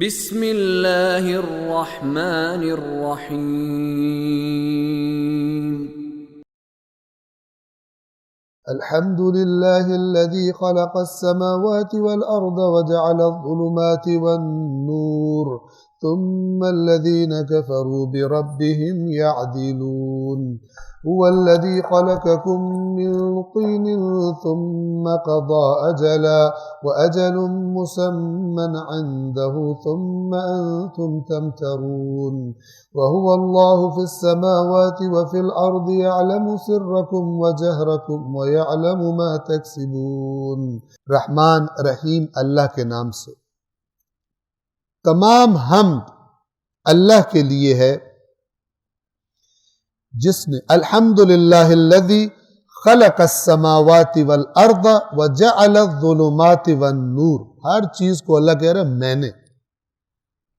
بسم اللہ الرحمن الرحیم الحمد لله الذي خلق السماوات والأرض وجعل الظلمات والنور ثم الذين كفروا بربهم يعدلون هو الذي خلقكم من طين ثم قضى أجلا وأجل مسمى عنده ثم أنتم تمترون وهو الله في السماوات وفي الأرض يعلم سركم وجهركم ويعلم ما تكسبون. رحمان رحیم اللہ کے نام سے. تمام حمد اللہ کے لیے ہے جس نے الحمدللہ الذی خلق السماوات والارض وجعل الظلمات والنور، ہر چیز کو اللہ کہہ رہا ہے میں نے.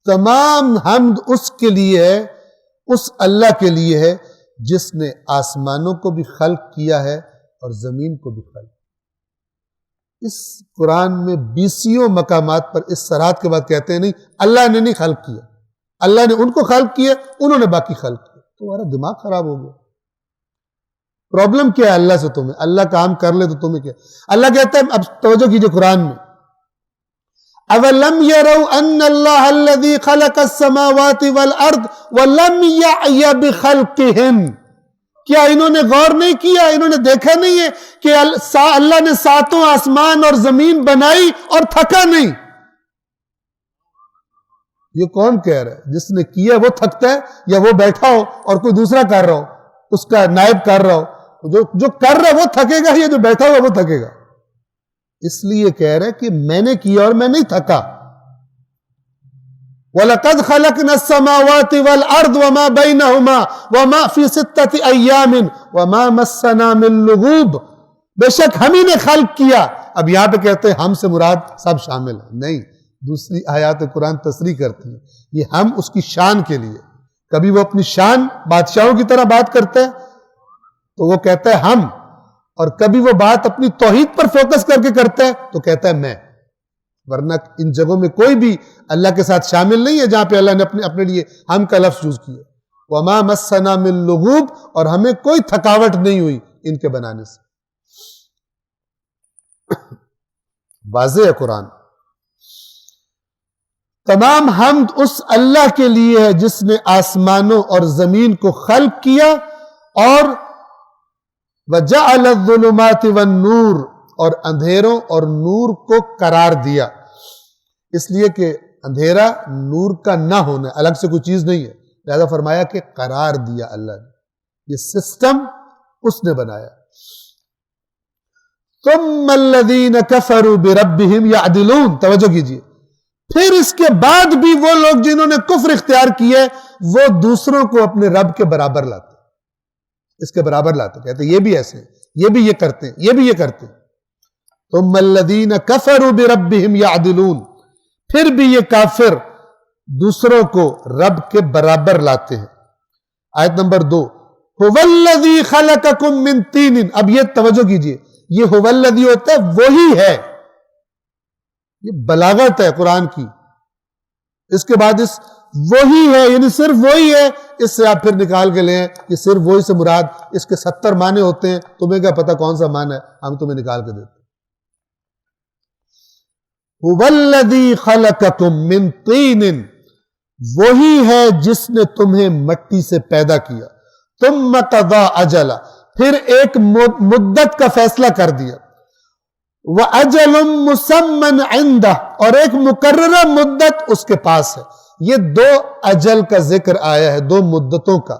تمام حمد اس کے لیے ہے، اس اللہ کے لیے ہے جس نے آسمانوں کو بھی خلق کیا ہے اور زمین کو بھی خلق. اس قرآن میں بیسیوں مقامات پر اس صراحت کے بعد کہتے ہیں نہیں اللہ نے نہیں خلق کیا، اللہ نے ان کو خلق کیا، انہوں نے باقی خلق کیا. تمہارا دماغ خراب ہو گیا. پرابلم کیا ہے اللہ سے تمہیں؟ اللہ کام کر لے تو تمہیں کیا؟ اللہ کہتا ہے، اب توجہ کیجئے قرآن میں، اَوَلَمْ يَرَوْا أَنَّ اللَّهَ الَّذِي خَلَقَ السَّمَاوَاتِ وَالْأَرْضِ وَلَمْ يَعْيَ بِخَلْقِهِنْ، کیا انہوں نے غور نہیں کیا، انہوں نے دیکھا نہیں ہے کہ اللہ نے ساتوں آسمان اور زمین بنائی اور تھکا نہیں؟ یہ کون کہہ رہا ہے؟ جس نے کیا وہ تھکتا ہے یا وہ بیٹھا ہو اور کوئی دوسرا کر رہا ہو، اس کا نائب کر رہا ہو؟ جو کر رہا ہے وہ تھکے گا یا جو بیٹھا ہوا وہ تھکے گا؟ اس لیے کہہ رہا ہے کہ میں نے کیا اور میں نہیں تھکا. وَلَقَدْ خَلَقْنَا السَّمَاوَاتِ وَالْأَرْضَ وَمَا بَيْنَهُمَا وَمَا فِي سِتَّةِ أَيَّامٍ وَمَا مَسَّنَا مِن لُغُوبٍ، بے شک ہم ہی نے خلق کیا. اب یہاں پہ کہتے ہیں ہم سے مراد سب شامل ہیں، نہیں، دوسری آیات قرآن تصریح کرتی ہیں یہ ہم اس کی شان کے لیے. کبھی وہ اپنی شان بادشاہوں کی طرح بات کرتا ہے تو وہ کہتا ہے ہم، اور کبھی وہ بات اپنی توحید پر فوکس کر کے کرتا ہے تو کہتا ہے میں. ورنہ ان جگہوں میں کوئی بھی اللہ کے ساتھ شامل نہیں ہے جہاں پہ اللہ نے اپنے لیے ہم کا لفظ یوز کیا. وَمَا مَسَّنَا مِن لُغُوبٍ، اور ہمیں کوئی تھکاوٹ نہیں ہوئی ان کے بنانے سے. واضح ہے قرآن. تمام حمد اس اللہ کے لیے ہے جس نے آسمانوں اور زمین کو خلق کیا اور وَجَعَلَ الظُّلُمَاتِ وَالنُّورِ، اور اندھیروں اور نور کو قرار دیا. اس لیے کہ اندھیرا نور کا نہ ہونا الگ سے کوئی چیز نہیں ہے، لہذا فرمایا کہ قرار دیا اللہ نے. یہ سسٹم اس نے بنایا. ثُمَّ الَّذِينَ كَفَرُوا بِرَبِّهِمْ يَعْدِلُونَ، توجہ کیجئے، پھر اس کے بعد بھی وہ لوگ جنہوں نے کفر اختیار کیے وہ دوسروں کو اپنے رب کے برابر لاتے، اس کے برابر لاتے، کہتے ہیں یہ بھی ایسے ہیں، یہ بھی یہ کرتے ہیں، یہ بھی یہ کرتے ہیں. ثُمَّ الَّذِينَ كَفَرُوا بِرَبِّهِمْ يَعْدِلُونَ، پھر بھی یہ کافر دوسروں کو رب کے برابر لاتے ہیں. آیت نمبر 2، هُوَ الَّذِي خَلَقَكُم مِّن طِينٍ. اب یہ توجہ کیجئے، یہ هُوَ الَّذِي ہوتا ہے وہی ہے، یہ بلاغت ہے قرآن کی. اس کے بعد اس وہی ہے یعنی صرف وہی ہے، اس سے آپ پھر نکال کے لیں کہ صرف وہی سے مراد اس کے 70 معنی ہوتے ہیں، تمہیں کیا پتہ کون سا معنی ہے، ہم تمہیں نکال کے دیتے. هُوَ الَّذِي خَلَقَكُم مِّن طِينٍ، وہی ہے جس نے تمہیں مٹی سے پیدا کیا. ثُمَّ قَضَىٰ أَجَلًا، پھر ایک مدت کا فیصلہ کر دیا. وَأَجَلٌ مُّسَمًّى عِندَهُ، اور ایک مقررہ مدت اس کے پاس ہے. یہ 2 اجل کا ذکر آیا ہے، 2 مدتوں کا.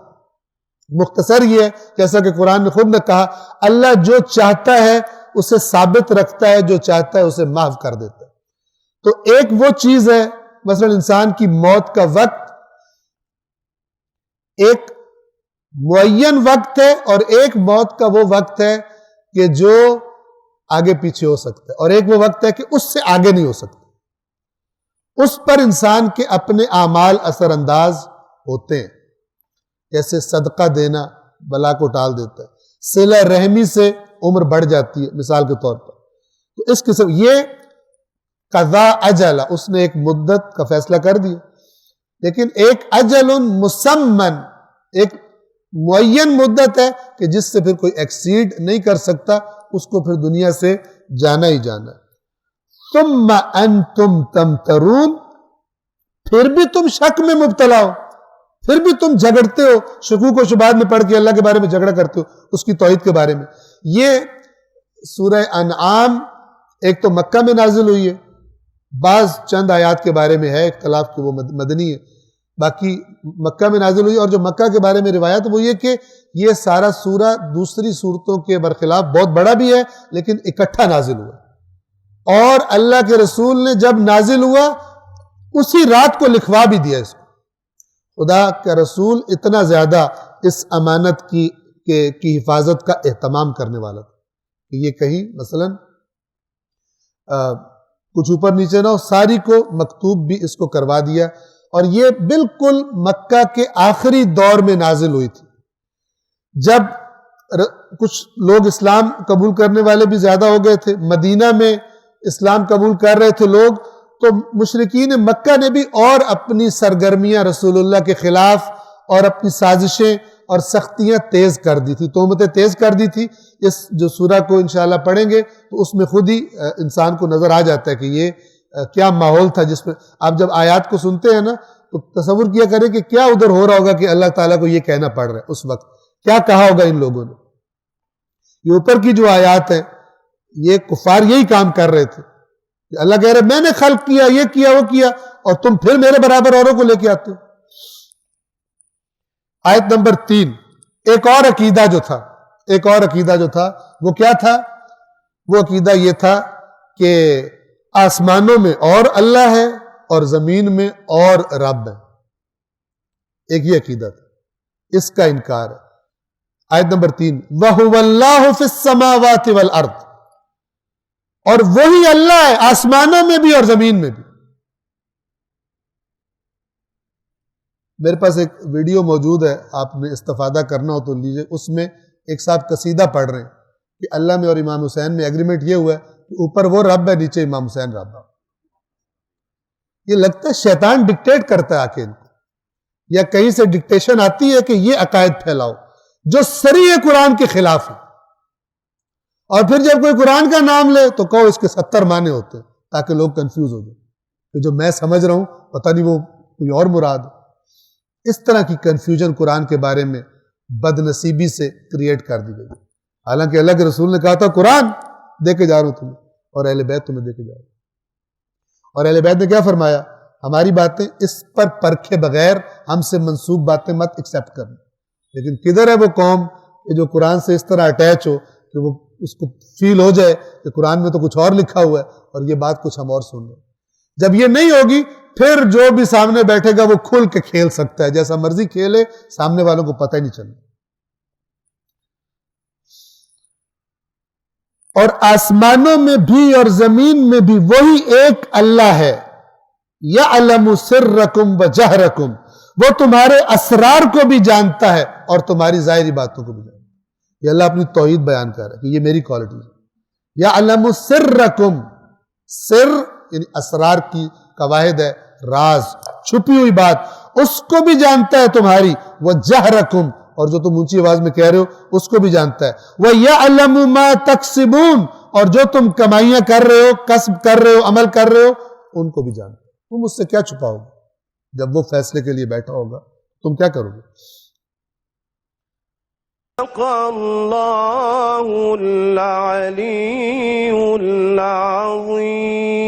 مختصر یہ ہے جیسا کہ قرآن نے خود نے کہا اللہ جو چاہتا ہے اسے ثابت رکھتا ہے، جو چاہتا ہے اسے محو کر دیتا ہے. تو ایک وہ چیز ہے مثلا انسان کی موت کا وقت ایک معین وقت ہے، اور ایک موت کا وہ وقت ہے کہ جو آگے پیچھے ہو سکتا ہے، اور ایک وہ وقت ہے کہ اس سے آگے نہیں ہو سکتا. اس پر انسان کے اپنے اعمال اثر انداز ہوتے ہیں، جیسے صدقہ دینا بلا کو ٹال دیتا ہے، صلہ رحمی سے عمر بڑھ جاتی ہے مثال کے طور پر. تو اس قسم یہ قضا اجل، اس نے ایک مدت کا فیصلہ کر دیا، لیکن ایک اجل مسمن، ایک معین مدت ہے کہ جس سے پھر کوئی ایکسیڈ نہیں کر سکتا، اس کو پھر دنیا سے جانا ہی جانا ہے۔ ثم انتم تمترون، پھر بھی تم شک میں مبتلا ہو، پھر بھی تم جھگڑتے ہو، شکوک و شبہات میں پڑھ کے اللہ کے بارے میں جھگڑا کرتے ہو، اس کی توحید کے بارے میں۔ یہ سورہ انعام ایک تو مکہ میں نازل ہوئی ہے، بعض چند آیات کے بارے میں ہے اختلاف کہ وہ مدنی ہے، باقی مکہ میں نازل ہوئی، اور جو مکہ کے بارے میں روایت وہ یہ کہ یہ سارا سورہ دوسری صورتوں کے برخلاف بہت بڑا بھی ہے لیکن اکٹھا نازل ہوا، اور اللہ کے رسول نے جب نازل ہوا اسی رات کو لکھوا بھی دیا اس کو۔ خدا کا رسول اتنا زیادہ اس امانت کی حفاظت کا اہتمام کرنے والا تھا کہ یہ کہیں مثلا کچھ اوپر نیچے نہ ہو، ساری کو مکتوب بھی اس کو کروا دیا، اور یہ بالکل مکہ کے آخری دور میں نازل ہوئی تھی، جب کچھ لوگ اسلام قبول کرنے والے بھی زیادہ ہو گئے تھے، مدینہ میں اسلام قبول کر رہے تھے لوگ، تو مشرکین مکہ نے بھی اور اپنی سرگرمیاں رسول اللہ کے خلاف اور اپنی سازشیں اور سختیاں تیز کر دی تھی، تہمتیں تیز کر دی تھی۔ اس جو سورہ کو انشاءاللہ پڑھیں گے تو اس میں خود ہی انسان کو نظر آ جاتا ہے کہ یہ کیا ماحول تھا جس میں آپ جب آیات کو سنتے ہیں نا تو تصور کیا کریں کہ کیا ادھر ہو رہا ہوگا کہ اللہ تعالیٰ کو یہ کہنا پڑ رہا ہے، اس وقت کیا کہا ہوگا ان لوگوں نے۔ یہ اوپر کی جو آیات ہیں یہ کفار یہی کام کر رہے تھے کہ اللہ کہہ رہے میں نے خلق کیا، یہ کیا، وہ کیا، اور تم پھر میرے برابر اوروں کو لے کے آتے ہو۔ آیت نمبر 3، ایک اور عقیدہ جو تھا وہ کیا تھا؟ وہ عقیدہ یہ تھا کہ آسمانوں میں اور اللہ ہے اور زمین میں اور رب ہے، ایک یہ عقیدہ تھا، اس کا انکار ہے۔ آیت نمبر 3، وَهُوَ اللَّهُ فِي السَّمَاوَاتِ وَالْأَرْضِ، اور وہی اللہ ہے آسمانوں میں بھی اور زمین میں بھی۔ میرے پاس ایک ویڈیو موجود ہے، آپ نے استفادہ کرنا ہو تو لیجئے، اس میں ایک صاحب قصیدہ پڑھ رہے ہیں کہ اللہ میں اور امام حسین میں ایگریمنٹ یہ ہوا ہے کہ اوپر وہ رب ہے، نیچے امام حسین رب ہے۔ یہ لگتا ہے شیطان ڈکٹیٹ کرتا ہے آ کے ان کو، یا کہیں سے ڈکٹیشن آتی ہے کہ یہ عقائد پھیلاؤ جو صریح قرآن کے خلاف ہے، اور پھر جب کوئی قرآن کا نام لے تو کہو اس کے 70 معنی ہوتے ہیں تاکہ لوگ کنفیوز ہو جائیں کہ جو میں سمجھ رہا ہوں پتہ نہیں وہ کوئی اور مراد ہے۔ اس طرح کی کنفیوژن قرآن کے بارے میں بد نصیبی سے کریٹ کر دی گئی، حالانکہ اللہ کے رسول نے کہا تھا قرآن دے کے جا رہا ہوں تمہیں، اور اہل بیت تمہیں دے کے جا رہا ہوں، اور اہل بیت نے کیا فرمایا؟ ہماری باتیں اس پر پرکھے بغیر ہم سے منسوب باتیں مت ایکسیپٹ کرنا۔ لیکن کدھر ہے وہ قوم کہ جو قرآن سے اس طرح اٹیچ ہو کہ وہ اس کو فیل ہو جائے کہ قرآن میں تو کچھ اور لکھا ہوا ہے اور یہ بات کچھ ہم اور سن رہے ہیں۔ جب یہ نہیں ہوگی پھر جو بھی سامنے بیٹھے گا وہ کھل کے کھیل سکتا ہے، جیسا مرضی کھیلے، سامنے والوں کو پتہ ہی نہیں چلے۔ اور آسمانوں میں بھی اور زمین میں بھی وہی ایک اللہ ہے، یعلم سرکم وجہرکم، وہ تمہارے اسرار کو بھی جانتا ہے اور تمہاری ظاہری باتوں کو بھی جانتا ہے۔ یہ اللہ اپنی توحید بیان کر رہا ہے کہ یہ میری کوالٹی ہے۔ یعلم سرکم، سر یعنی اسرار کی قواعد ہے، راز، چھپی ہوئی بات، اس کو بھی جانتا ہے تمہاری، وجہرکم، اور جو تم اونچی آواز میں کہہ رہے ہو اس کو بھی جانتا ہے، وَيَعْلَمُ مَا تَكْسِبُونَ، اور جو تم کمائیاں کر رہے ہو، کسب کر رہے ہو، عمل کر رہے ہو، ان کو بھی جانتا ہے۔ تم اس سے کیا چھپاؤ گے؟ جب وہ فیصلے کے لیے بیٹھا ہوگا تم کیا کرو گے؟ اللہ العلی العظیم۔